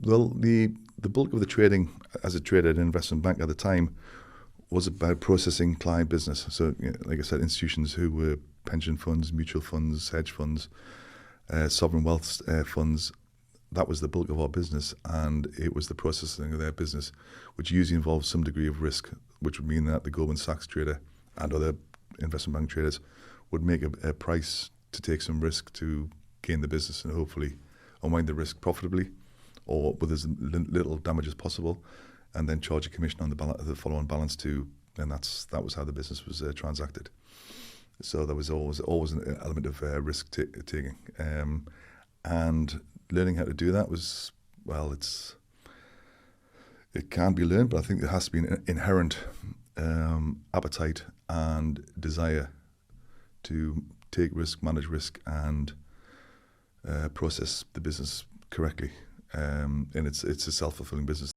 Well, the bulk of the trading as a trader at an investment bank at the time was about processing client business. So, like I said, institutions who were pension funds, mutual funds, hedge funds, sovereign wealth funds. That was the bulk of our business, and it was the processing of their business, which usually involves some degree of risk, which would mean that the Goldman Sachs trader and other investment bank traders would make a price to take some risk to gain the business and hopefully unwind the risk profitably or with as little damage as possible, and then charge a commission on the follow-on balance too. And that was how the business was transacted. So there was always an element of risk taking, and learning how to do that was, well, it can be learned, but I think there has to be an inherent appetite and desire to take risk, manage risk, and process the business correctly. And it's a self-fulfilling business.